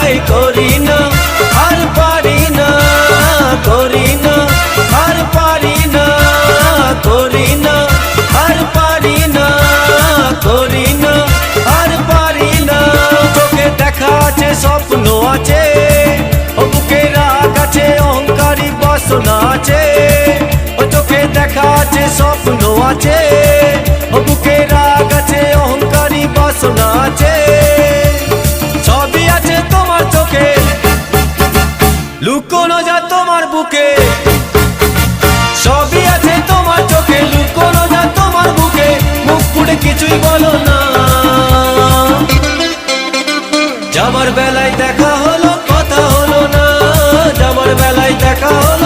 তাই করি না, আর পারি না, করি না, আর পারি না, করি না, আর পারি না, করি না, আর পারি না। চোখে দেখা আছে, স্বপ্ন আছে, ও বুকে রাগ আছে, অহংকারী বাসনা আছে। ও চোখে দেখা আছে, স্বপ্ন আছে, ও বুকে রাগ আছে, অহংকারী বাসনা আছে। সবই আছে তোমার চোখে, লুকোনো যা তোমার বুকে। সবই আছে তোমার চোখে, লুকোনো যা তোমার বুকে। মুখ ফুটে কিছুই বলো না। যাবার বেলায় দেখা হলো, কথা হলো না। যাবার বেলায় দেখা হলো,